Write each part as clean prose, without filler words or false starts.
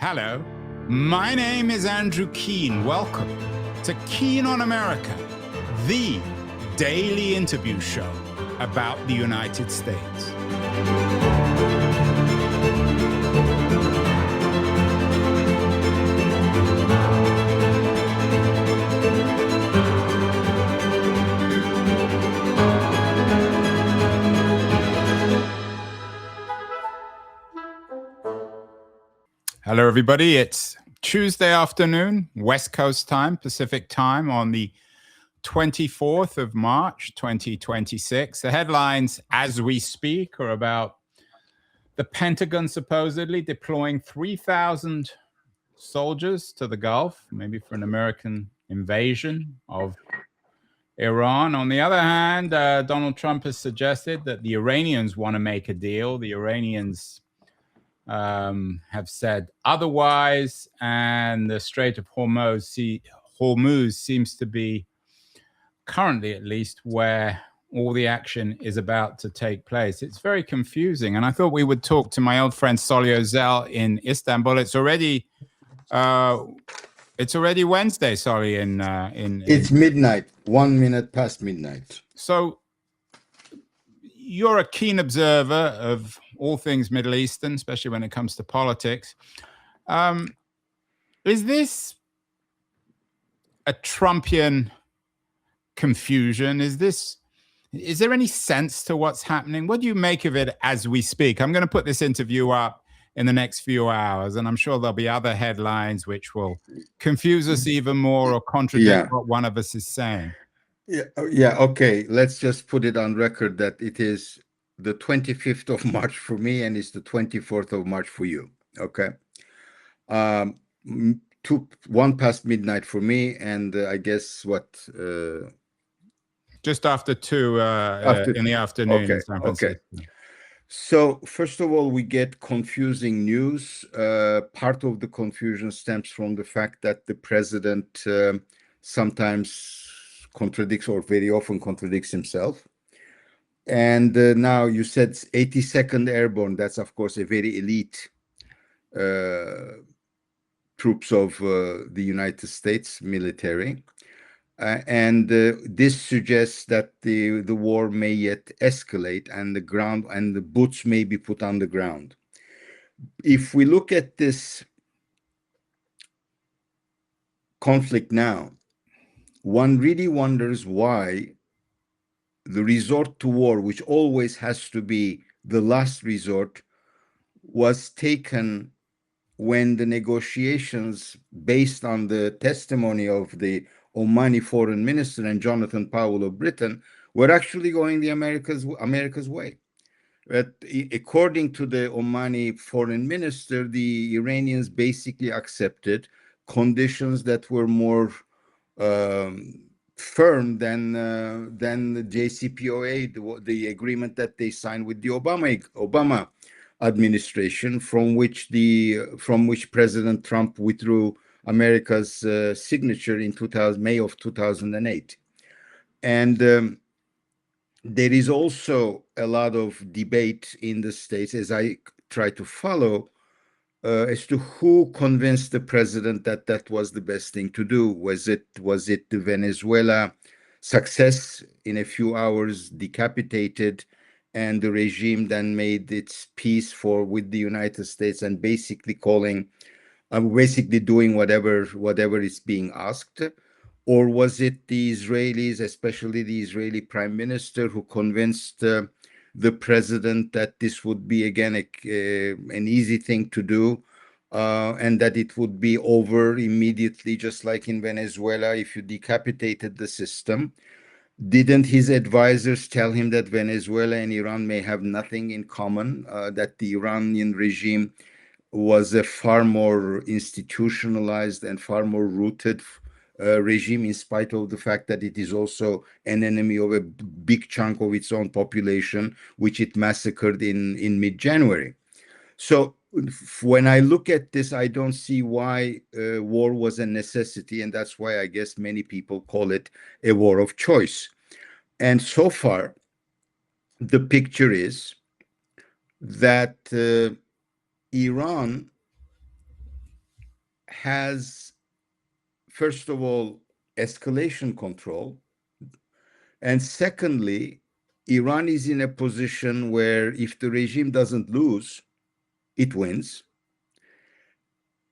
Hello, my name is Andrew Keane. Welcome to Keane on America, the daily interview show about the United States. Hello, everybody. It's Tuesday afternoon, West Coast time, Pacific time, on the 24th of March, 2026. The headlines as we speak are about the Pentagon supposedly deploying 3,000 soldiers to the Gulf, maybe for an American invasion of Iran. On the other hand, Donald Trump has suggested that the Iranians want to make a deal. The Iranians have said otherwise, and the Strait of Hormuz seems to be, currently at least, where all the action is about to take place. It's very confusing, and I thought we would talk to my old friend Soli Özel in Istanbul. It's already Wednesday, Soli. It's midnight, 1 minute past midnight. So you're a keen observer of all things Middle Eastern, especially when it comes to politics. Is this a Trumpian confusion? Is there any sense to what's happening? What do you make of it as we speak? I'm going to put this interview up in the next few hours, and I'm sure there'll be other headlines which will confuse us even more or contradict what one of us is saying. Yeah. Okay. Let's just put it on record that it is the 25th of March for me, and it's the 24th of March for you. Okay. 1 past midnight for me, and I guess what? Just after 2 in the afternoon in San Francisco. Okay. So first of all, we get confusing news. Part of the confusion stems from the fact that the president sometimes contradicts, or very often contradicts, himself. And now you said 82nd Airborne. That's, of course, a very elite troops of the United States military. And this suggests that the war may yet escalate, and the boots may be put on the ground. If we look at this conflict now, one really wonders why the resort to war, which always has to be the last resort, was taken when the negotiations, based on the testimony of the Omani foreign minister and Jonathan Powell of Britain, were actually going the America's way. But according to the Omani foreign minister, the Iranians basically accepted conditions that were more firm than the JCPOA, the agreement that they signed with the Obama administration, from which President Trump withdrew America's signature in May of 2008. And there is also a lot of debate in the States, as I try to follow, as to who convinced the president that that was the best thing to do. Was it the Venezuela success in a few hours, decapitated, and the regime then made its peace with the United States and basically doing whatever is being asked? Or was it the Israelis, especially the Israeli prime minister, who convinced the president that this would be, again, an easy thing to do, and that it would be over immediately, just like in Venezuela, if you decapitated the system? Didn't his advisors tell him that Venezuela and Iran may have nothing in common, that the Iranian regime was a far more institutionalized and far more rooted regime, in spite of the fact that it is also an enemy of a big chunk of its own population, which it massacred in mid-January? So when I look at this, I don't see why war was a necessity, and that's why I guess many people call it a war of choice. And so far, the picture is that Iran has, first of all, escalation control. And secondly, Iran is in a position where if the regime doesn't lose, it wins.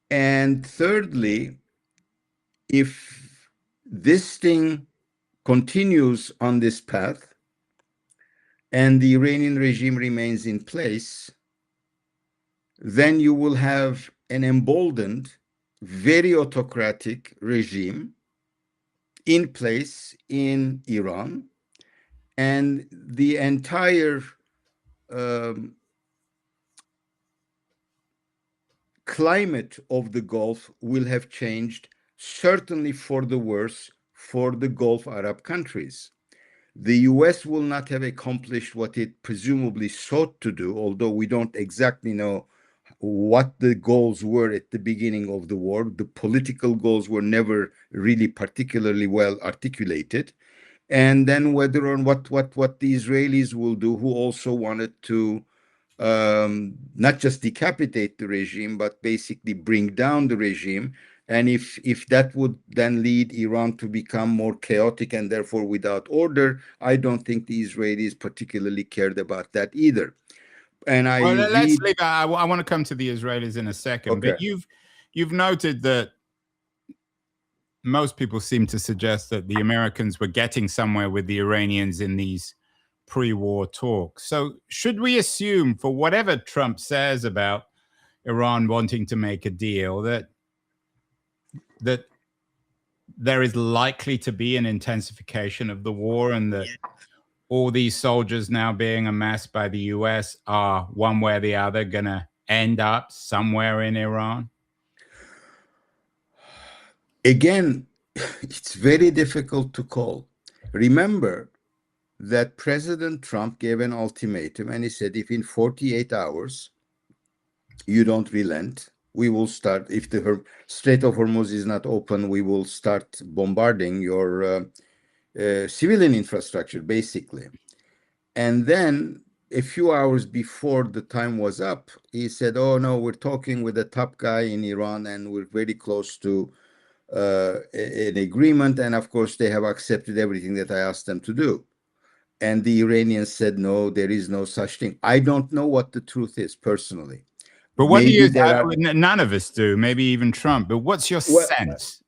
And thirdly, if this thing continues on this path and the Iranian regime remains in place, then you will have an emboldened, very autocratic regime in place in Iran, and the entire climate of the Gulf will have changed, certainly for the worse, for the Gulf Arab countries. The US will not have accomplished what it presumably sought to do, although we don't exactly know what the goals were at the beginning of the war. The political goals were never really particularly well articulated. And then whether or what the Israelis will do, who also wanted to not just decapitate the regime, but basically bring down the regime. And if that would then lead Iran to become more chaotic and therefore without order, I don't think the Israelis particularly cared about that either. And well, let's leave. I want to come to the Israelis in a second, okay. But you've noted that most people seem to suggest that the Americans were getting somewhere with the Iranians in these pre-war talks. So should we assume, for whatever Trump says about Iran wanting to make a deal, that there is likely to be an intensification of the war, and that all these soldiers now being amassed by the US are one way or the other going to end up somewhere in Iran? Again, it's very difficult to call. Remember that President Trump gave an ultimatum, and he said, if in 48 hours you don't relent, we will start, if the Strait of Hormuz is not open, we will start bombarding your civilian infrastructure, basically. And then a few hours before the time was up, he said, oh no, we're talking with the top guy in Iran and we're very close to an agreement. And of course, they have accepted everything that I asked them to do. And the Iranians said, no, there is no such thing. I don't know what the truth is personally. But what do you, none of us do, maybe even Trump, but what's your sense?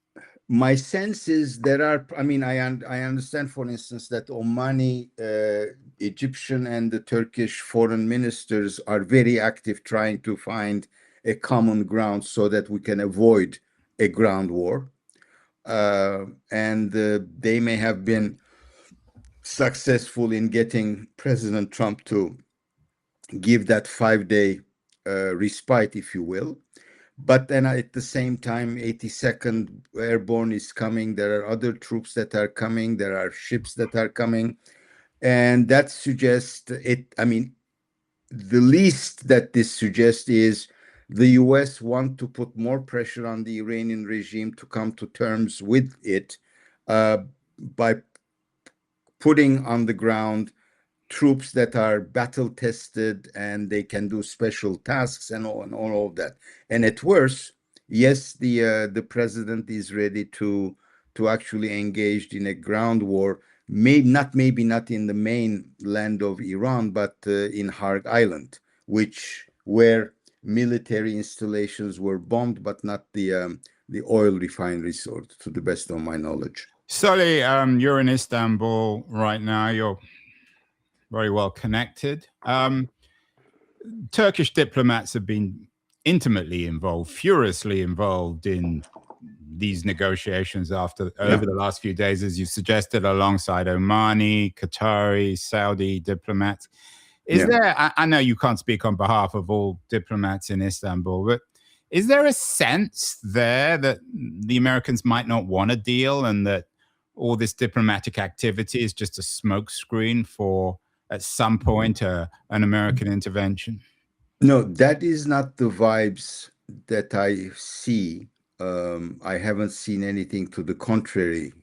My sense is I mean, I understand, for instance, that Omani, Egyptian, and the Turkish foreign ministers are very active trying to find a common ground so that we can avoid a ground war. And they may have been successful in getting President Trump to give that 5-day respite, if you will. But then at the same time, 82nd Airborne is coming. There are other troops that are coming. There are ships that are coming. And that suggests it. I mean, the least that this suggests is the US want to put more pressure on the Iranian regime to come to terms with it by putting on the ground troops that are battle tested and they can do special tasks and all of that. And at worst, yes, the president is ready to actually engage in a ground war, maybe not in the main land of Iran, but in Harg Island, where military installations were bombed, but not the oil refineries, to the best of my knowledge. Soli, you're in Istanbul right now. You're very well connected. Turkish diplomats have been intimately involved, furiously involved in these negotiations over the last few days, as you suggested, alongside Omani, Qatari, Saudi diplomats. Is there, I know you can't speak on behalf of all diplomats in Istanbul, but is there a sense there that the Americans might not want a deal and that all this diplomatic activity is just a smokescreen for, at some point, an American intervention? No, that is not the vibes that I see. I haven't seen anything to the contrary.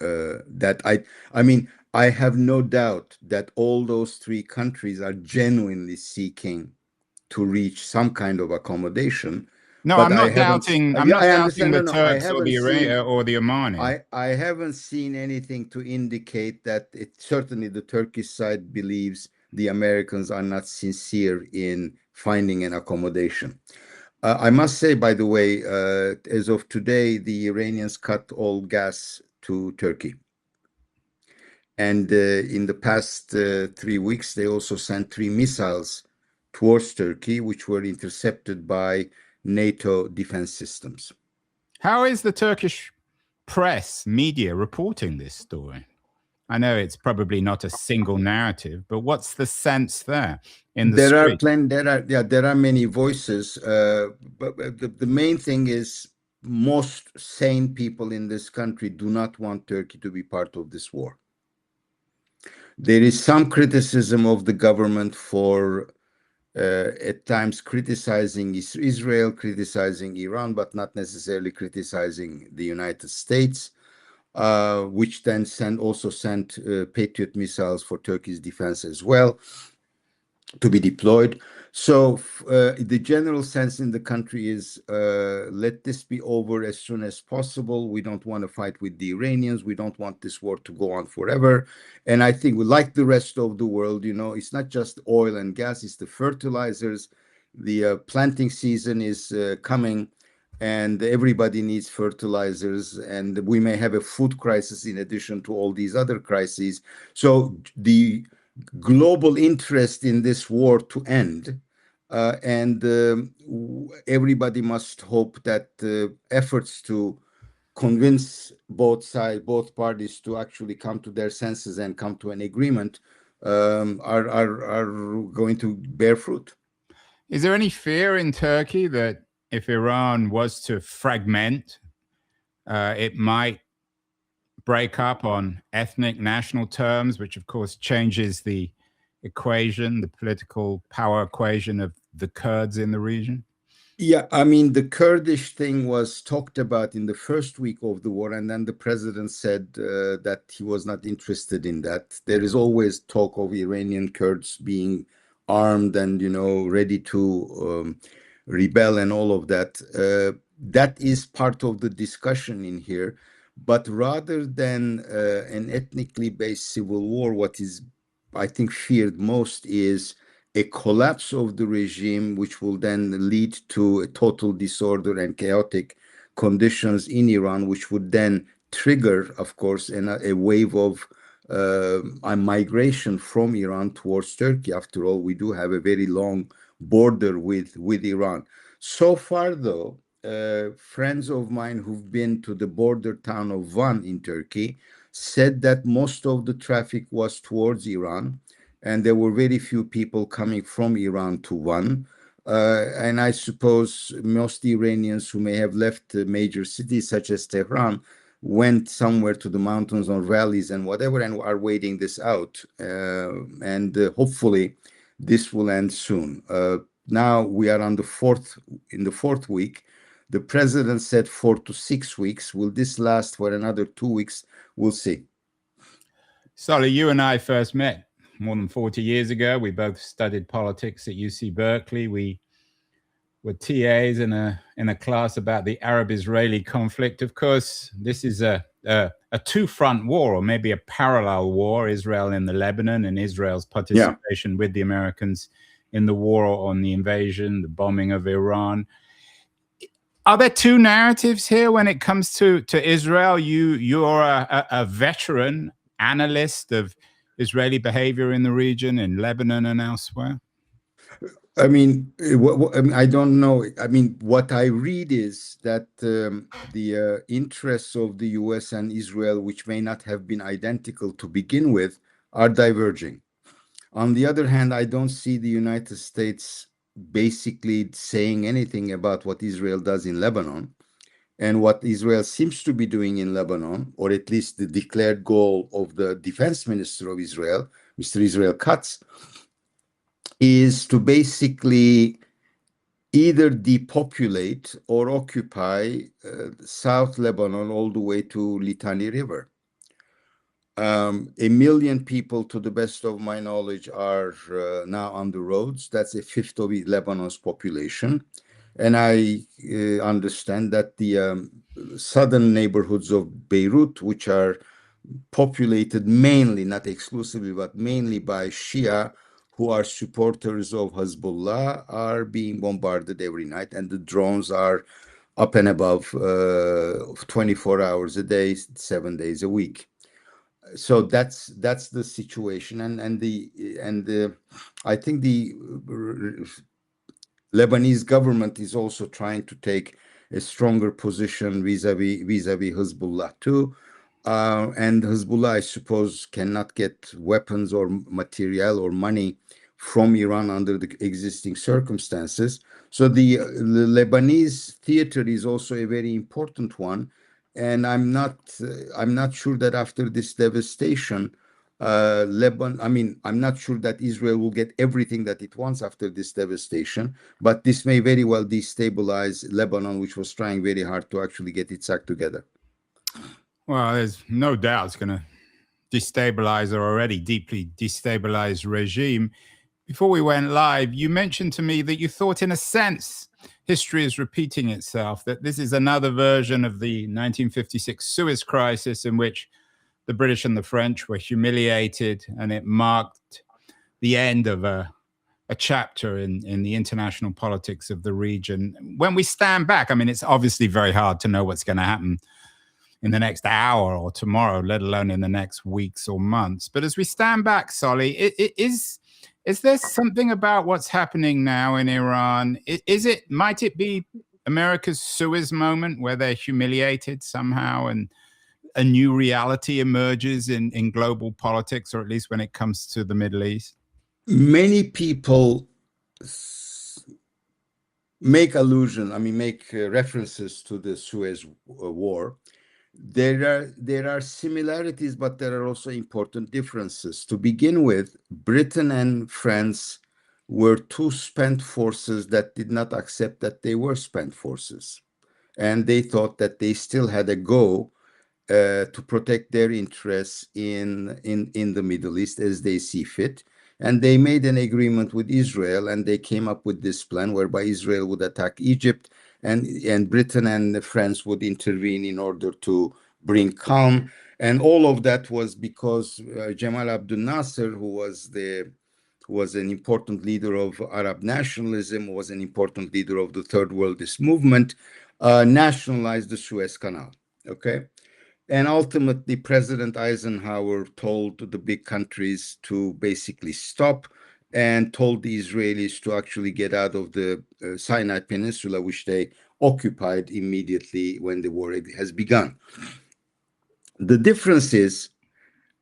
I mean, I have no doubt that all those three countries are genuinely seeking to reach some kind of accommodation. No, but I'm I not haven't. doubting. I'm Yeah, not I doubting understand. the No, no, I Turks or haven't the seen. or the Omanis. I haven't seen anything to indicate that it certainly the Turkish side believes the Americans are not sincere in finding an accommodation. I must say, by the way, as of today, the Iranians cut all gas to Turkey. And in the past 3 weeks, they also sent 3 missiles towards Turkey, which were intercepted by NATO defense systems. How is the Turkish press media reporting this story? I know it's probably not a single narrative, but what's the sense there in the street? There are many voices, but the main thing is most sane people in this country do not want Turkey to be part of this war. There is some criticism of the government for at times criticizing Israel, criticizing Iran, but not necessarily criticizing the United States, which then also sent Patriot missiles for Turkey's defense as well to be deployed. So the general sense in the country is let this be over as soon as possible. We don't want to fight with the Iranians. We don't want this war to go on forever. And I think, like the rest of the world, it's not just oil and gas, it's the fertilizers. The planting season is coming, and everybody needs fertilizers. And we may have a food crisis in addition to all these other crises. So the global interest in this war to end. And everybody must hope that efforts to convince both parties to actually come to their senses and come to an agreement are going to bear fruit. Is there any fear in Turkey that if Iran was to fragment, it might break up on ethnic national terms, which of course changes the equation, the political power equation of the Kurds in the region? Yeah, I mean, the Kurdish thing was talked about in the first week of the war, and then the president said that he was not interested in that. There is always talk of Iranian Kurds being armed and, ready to rebel and all of that. That is part of the discussion in here. But rather than an ethnically based civil war, what is, I think, feared most is a collapse of the regime, which will then lead to a total disorder and chaotic conditions in Iran, which would then trigger, of course, a wave of a migration from Iran towards Turkey. After all, we do have a very long border with Iran. So far, though, friends of mine who've been to the border town of Van in Turkey said that most of the traffic was towards Iran, and there were very few people coming from Iran to Van. And I suppose most Iranians who may have left major cities such as Tehran went somewhere to the mountains or valleys and whatever, and are waiting this out. And hopefully this will end soon. Now we are in the fourth week. The president said 4 to 6 weeks. Will this last for another 2 weeks? We'll see. Soli, you and I first met more than 40 years ago. We both studied politics at UC Berkeley. We were TAs in a class about the Arab-Israeli conflict. Of course, this is a two-front war, or maybe a parallel war, Israel in the Lebanon and Israel's participation with the Americans in the war on the invasion, the bombing of Iran. Are there two narratives here when it comes to Israel? You're a veteran analyst of Israeli behavior in the region, in Lebanon and elsewhere. I mean, I don't know. I mean, what I read is that the interests of the U.S. and Israel, which may not have been identical to begin with, are diverging. On the other hand, I don't see the United States basically saying anything about what Israel does in Lebanon. And what Israel seems to be doing in Lebanon, or at least the declared goal of the defense minister of Israel, Mr. Israel Katz, is to basically either depopulate or occupy South Lebanon all the way to Litani River. 1 million people, to the best of my knowledge, are now on the roads. That's a fifth of Lebanon's population. And I understand that the southern neighborhoods of Beirut, which are populated mainly, not exclusively, but mainly by Shia who are supporters of Hezbollah, are being bombarded every night, and the drones are up and above 24 hours a day, 7 days a week. So that's the situation, and I think the Lebanese government is also trying to take a stronger position vis-a-vis Hezbollah too. And Hezbollah, I suppose, cannot get weapons or material or money from Iran under the existing circumstances. So the Lebanese theater is also a very important one, and I'm not sure that after this devastation, I'm not sure that Israel will get everything that it wants after this devastation, but this may very well destabilize Lebanon, which was trying very hard to actually get its act together. Well, there's no doubt it's going to destabilize or already deeply destabilized regime. Before we went live, you mentioned to me that you thought, in a sense, history is repeating itself, that this is another version of the 1956 Suez crisis in which the British and the French were humiliated, and it marked the end of a chapter in the international politics of the region. When we stand back, I mean, it's obviously very hard to know what's going to happen in the next hour or tomorrow, let alone in the next weeks or months. But as we stand back, Soli, is there something about what's happening now in Iran? Might it be America's Suez moment where they're humiliated somehow and a new reality emerges in global politics, or at least when it comes to the Middle East? Many people make references to the Suez War. There are similarities, but there are also important differences. To begin with, Britain and France were two spent forces that did not accept that they were spent forces, and they thought that they still had a go to protect their interests in the Middle East as they see fit. And they made an agreement with Israel, and they came up with this plan whereby Israel would attack Egypt, and Britain and France would intervene in order to bring calm. And all of that was because Jamal Abdel Nasser, who was an important leader of Arab nationalism, was an important leader of the Third Worldist movement, nationalized the Suez Canal. Okay. And ultimately, President Eisenhower told the big countries to basically stop, and told the Israelis to actually get out of the Sinai Peninsula, which they occupied immediately when the war has begun. The difference is,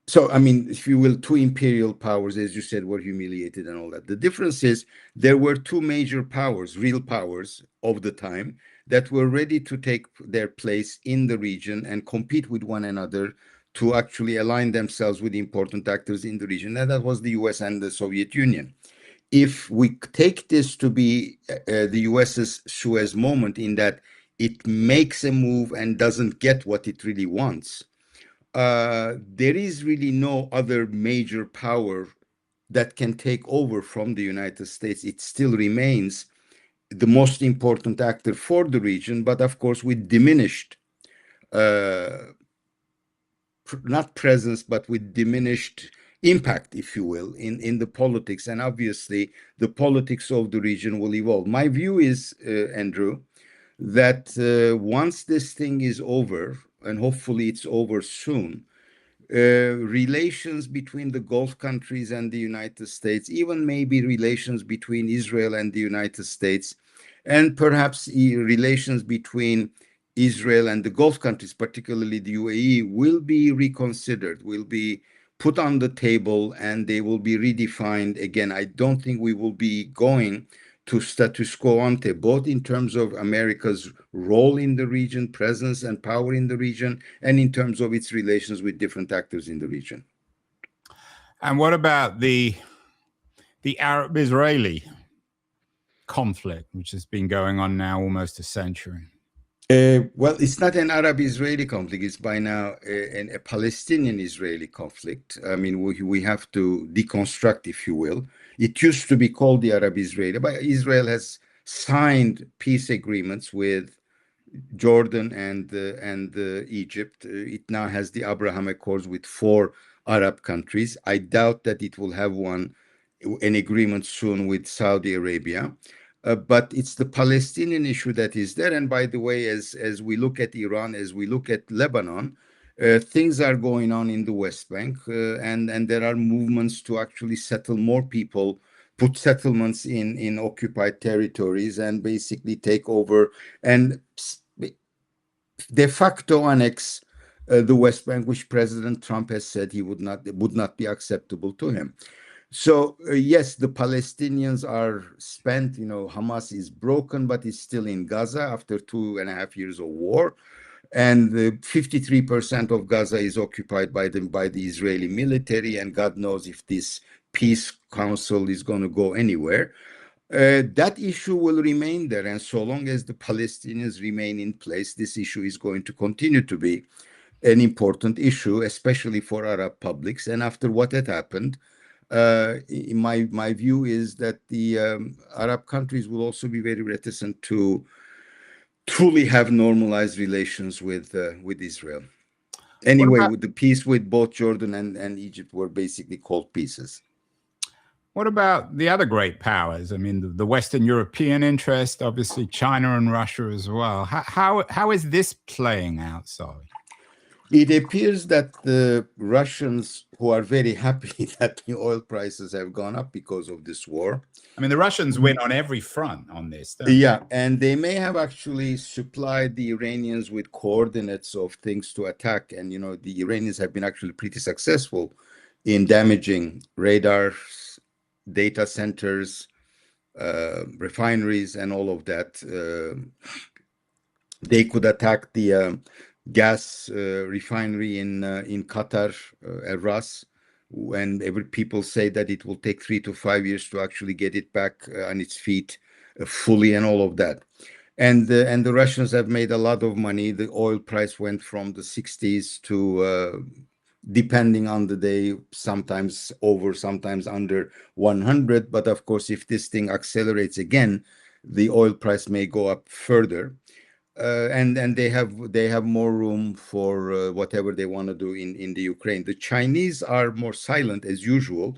so, I mean, if you will, two imperial powers, as you said, were humiliated and all that. The difference is there were two major powers, real powers of the time, that were ready to take their place in the region and compete with one another to actually align themselves with important actors in the region. And that was the US and the Soviet Union. If we take this to be the US's Suez moment, in that it makes a move and doesn't get what it really wants, there is really no other major power that can take over from the United States. It still remains the most important actor for the region, but of course with diminished, not presence, but with diminished impact, if you will, in the politics. And obviously the politics of the region will evolve. My view is, Andrew, that once this thing is over, and hopefully it's over soon, relations between the Gulf countries and the United States, even maybe relations between Israel and the United States, and perhaps relations between Israel and the Gulf countries, particularly the UAE, will be reconsidered, will be put on the table, and they will be redefined again. I don't think we will be going to status quo ante, both in terms of America's role in the region, presence and power in the region, and in terms of its relations with different actors in the region. And what about the Arab-Israeli conflict, which has been going on now almost a century? Well, it's not an Arab-Israeli conflict. It's by now a Palestinian-Israeli conflict. I mean, we have to deconstruct, if you will. It used to be called the Arab-Israeli, but Israel has signed peace agreements with Jordan and Egypt. It now has the Abraham Accords with 4 Arab countries. I doubt that it will have an agreement soon with Saudi Arabia. But it's the Palestinian issue that is there. And by the way, as we look at Iran, as we look at Lebanon, things are going on in the West Bank, and there are movements to actually settle more people, put settlements in occupied territories, and basically take over and de facto annex the West Bank, which President Trump has said he would not be acceptable to him. So yes, the Palestinians are spent. Hamas is broken, but it's still in Gaza after 2.5 years of war, and 53% of Gaza is occupied by the Israeli military, and God knows if this peace council is going to go anywhere. That issue will remain there, and so long as the Palestinians remain in place, this issue is going to continue to be an important issue, especially for Arab publics. And after what had happened, my view is that the Arab countries will also be very reticent to truly have normalized relations with Israel. Anyway, with the peace with both Jordan and Egypt were basically cold pieces. What about the other great powers? I mean, the Western European interest, obviously China and Russia as well. How is this playing out, Soli? It appears that the Russians, who are very happy that the oil prices have gone up because of this war. I mean, the Russians win on every front on this. Yeah, and they may have actually supplied the Iranians with coordinates of things to attack. And, the Iranians have been actually pretty successful in damaging radars, data centers, refineries, and all of that. They could attack the gas refinery in Qatar, Al Ras, and people say that it will take 3 to 5 years to actually get it back on its feet fully, and all of that. And the Russians have made a lot of money. The oil price went from the 60s to, depending on the day, sometimes over, sometimes under 100. But of course, if this thing accelerates again, the oil price may go up further. And they have more room for whatever they want to do in the Ukraine. The Chinese are more silent as usual,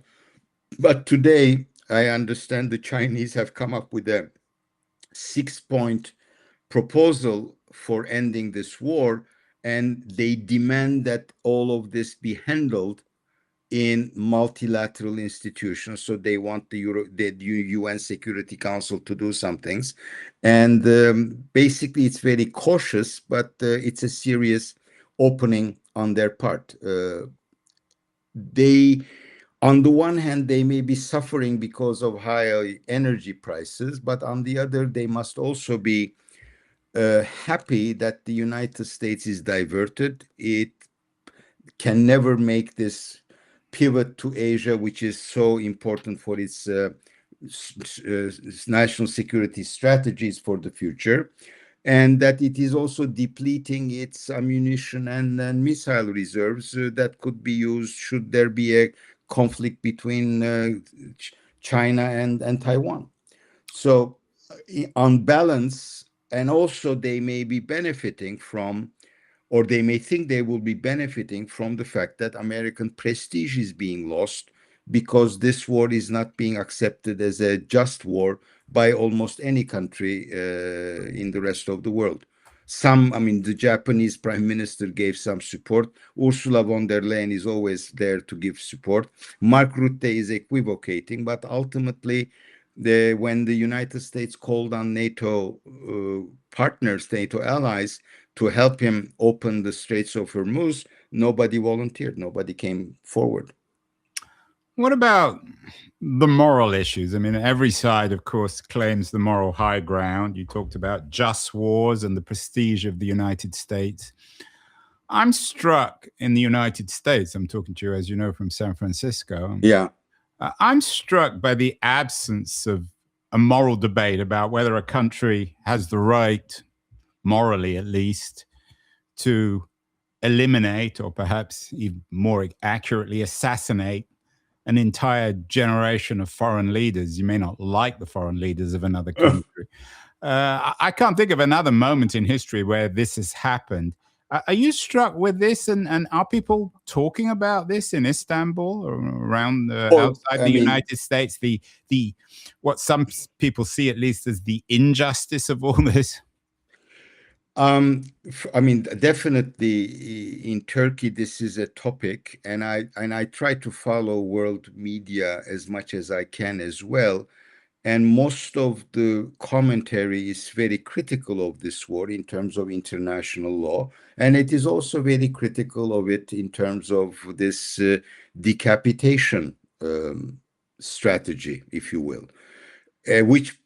but today I understand the Chinese have come up with a 6-point proposal for ending this war, and they demand that all of this be handled in multilateral institutions. So they want the UN Security Council to do some things. And basically, it's very cautious, but it's a serious opening on their part. On the one hand, they may be suffering because of higher energy prices, but on the other, they must also be happy that the United States is diverted. It can never make this pivot to Asia, which is so important for its national security strategies for the future, and that it is also depleting its ammunition and missile reserves that could be used should there be a conflict between China and Taiwan. So on balance, and also they may be benefiting from, or they may think they will be benefiting from, the fact that American prestige is being lost because this war is not being accepted as a just war by almost any country in the rest of the world. The Japanese Prime Minister gave some support. Ursula von der Leyen is always there to give support. Mark Rutte is equivocating, but ultimately, when the United States called on NATO partners, NATO allies, to help him open the Straits of Hormuz, nobody volunteered. Nobody came forward. What about the moral issues? I mean, every side, of course, claims the moral high ground. You talked about just wars and the prestige of the United States. I'm struck in the United States. I'm talking to you, as you know, from San Francisco. Yeah. I'm struck by the absence of a moral debate about whether a country has the right, morally at least, to eliminate, or perhaps even more accurately, assassinate an entire generation of foreign leaders. You may not like the foreign leaders of another country. I can't think of another moment in history where this has happened. Are you struck with this? And are people talking about this in Istanbul or around outside the United States? The what some people see at least as the injustice of all this. I mean, definitely in Turkey, this is a topic, and I try to follow world media as much as I can as well. And most of the commentary is very critical of this war in terms of international law. And it is also very critical of it in terms of this decapitation strategy, if you will, which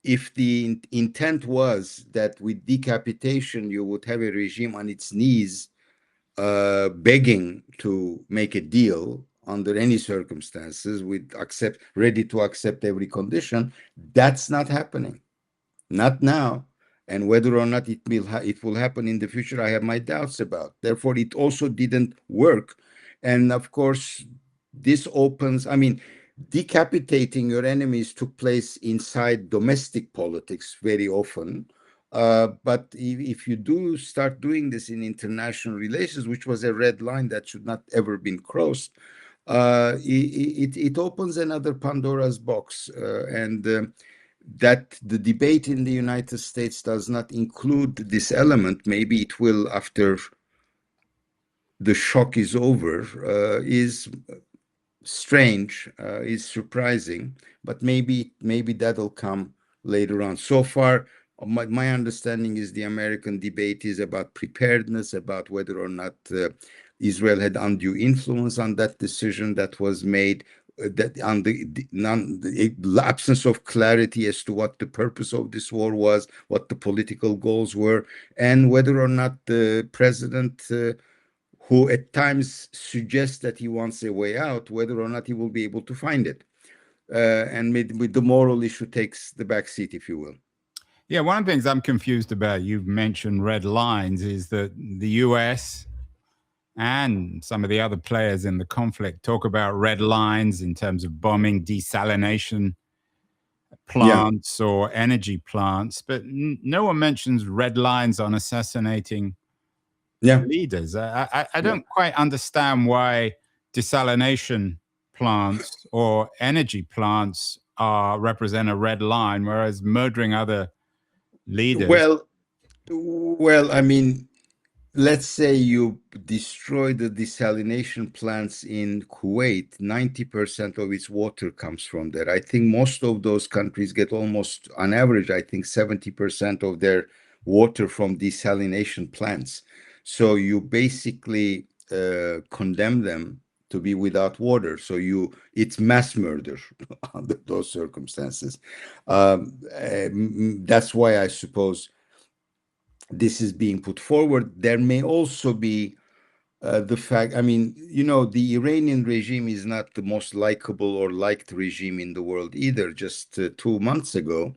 if the intent was that with decapitation, you would have a regime on its knees begging to make a deal under any circumstances ready to accept every condition, that's not happening, not now. And whether or not it will happen in the future, I have my doubts about. Therefore, it also didn't work. And of course, this opens, I mean, decapitating your enemies took place inside domestic politics very often. But if you do start doing this in international relations, which was a red line that should not ever been crossed, it opens another Pandora's box. That the debate in the United States does not include this element, maybe it will after the shock is over, is strange, is surprising, but maybe that'll come later on. So far, my understanding is the American debate is about preparedness, about whether or not Israel had undue influence on that decision that was made, that on the absence of clarity as to what the purpose of this war was, what the political goals were, and whether or not the president who at times suggests that he wants a way out, whether or not he will be able to find it. And with the moral issue takes the back seat, if you will. Yeah, one of the things I'm confused about, you've mentioned red lines, is that the US and some of the other players in the conflict talk about red lines in terms of bombing desalination plants or energy plants, but no one mentions red lines on assassinating leaders. I don't quite understand why desalination plants or energy plants represent a red line, whereas murdering other leaders. Well, I mean, let's say you destroy the desalination plants in Kuwait, 90% of its water comes from there. I think most of those countries get almost, on average, I think 70% of their water from desalination plants. So you basically condemn them to be without water. So it's mass murder under those circumstances. That's why I suppose this is being put forward. There may also be the fact, I mean, the Iranian regime is not the most likable or liked regime in the world either. Just 2 months ago,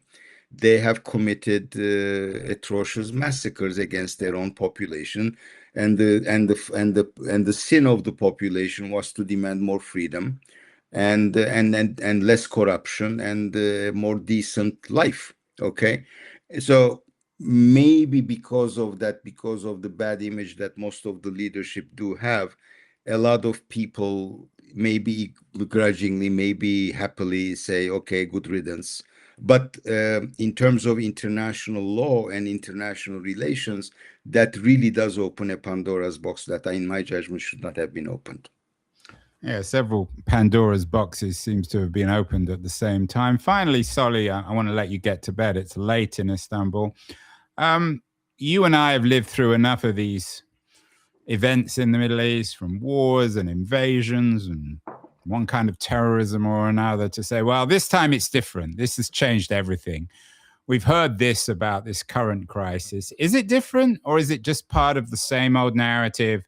they have committed atrocious massacres against their own population, and the sin of the population was to demand more freedom and less corruption and more decent life. Okay, so maybe because of that, because of the bad image that most of the leadership do have, a lot of people maybe begrudgingly, maybe happily say, okay, good riddance. But in terms of international law and international relations, that really does open a Pandora's box that, in my judgment, should not have been opened. Yeah, several Pandora's boxes seems to have been opened at the same time. Finally, Soli, I want to let you get to bed. It's late in Istanbul. You and I have lived through enough of these events in the Middle East, from wars and invasions and one kind of terrorism or another, to say, well, this time it's different. This has changed everything. We've heard this about this current crisis. Is it different, or is it just part of the same old narrative?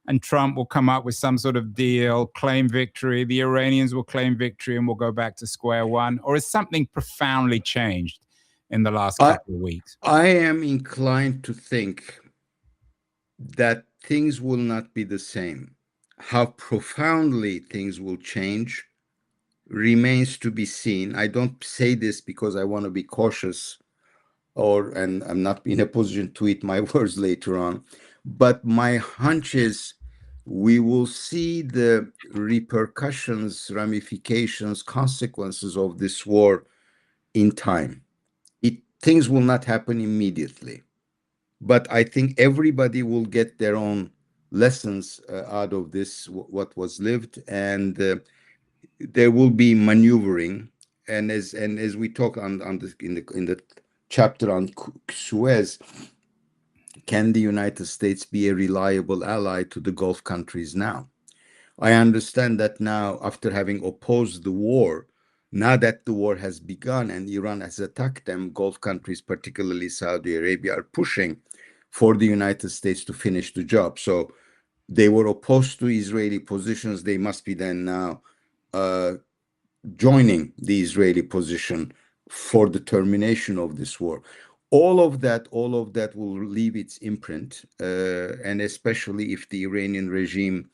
And Trump will come up with some sort of deal, claim victory. The Iranians will claim victory, and we'll go back to square one. Or is something profoundly changed in the last couple of weeks? I am inclined to think that things will not be the same. How profoundly things will change remains to be seen. I don't say this because I want to be cautious and I'm not in a position to eat my words later on. But my hunch is we will see the repercussions, ramifications, consequences of this war in time. Things will not happen immediately. But I think everybody will get their own lessons out of this, what was lived, and there will be maneuvering. And as we talk in the chapter on Suez, can the United States be a reliable ally to the Gulf countries now? I understand that now, after having opposed the war, now that the war has begun and Iran has attacked them, Gulf countries, particularly Saudi Arabia, are pushing for the United States to finish the job. So they were opposed to Israeli positions. They must be then now joining the Israeli position for the termination of this war. All of that will leave its imprint, and especially if the Iranian regime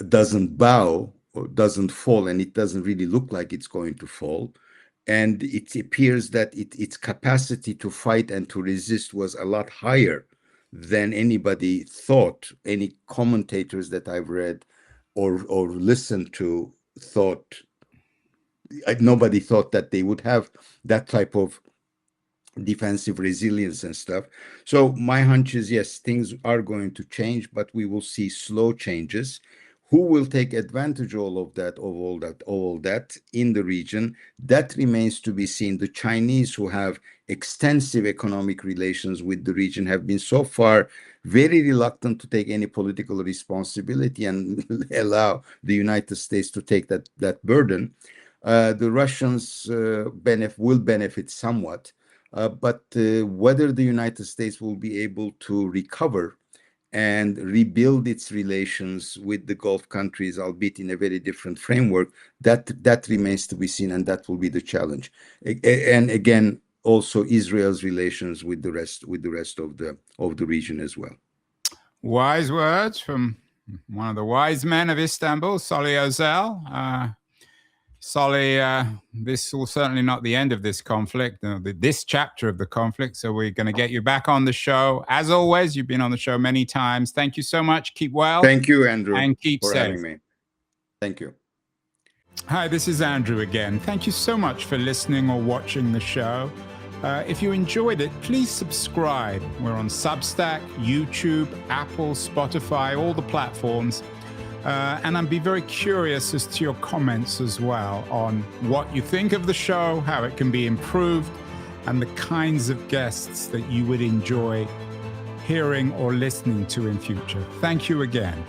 doesn't bow or doesn't fall, and it doesn't really look like it's going to fall. And it appears that its capacity to fight and to resist was a lot higher than anybody thought. Any commentators that I've read or listened to thought, nobody thought that they would have that type of defensive resilience and stuff. So my hunch is, yes, things are going to change, but we will see slow changes. Who will take advantage of all that in the region? That remains to be seen. The Chinese, who have extensive economic relations with the region, have been so far very reluctant to take any political responsibility and allow the United States to take that burden. The Russians will benefit somewhat, but whether the United States will be able to recover and rebuild its relations with the Gulf countries, albeit in a very different framework, that remains to be seen, and that will be the challenge. And again, also Israel's relations with the rest of the region as well. Wise words from one of the wise men of Istanbul, Soli Özel. Soli, this will certainly not the end of this conflict, this chapter of the conflict. So we're going to get you back on the show. As always, you've been on the show many times. Thank you so much. Keep well. Thank you, Andrew, and keep for safe. having me. Thank you. Hi, this is Andrew again. Thank you so much for listening or watching the show. If you enjoyed it, please subscribe. We're on Substack, YouTube, Apple, Spotify, all the platforms. And I'd be very curious as to your comments as well on what you think of the show, how it can be improved, and the kinds of guests that you would enjoy hearing or listening to in future. Thank you again.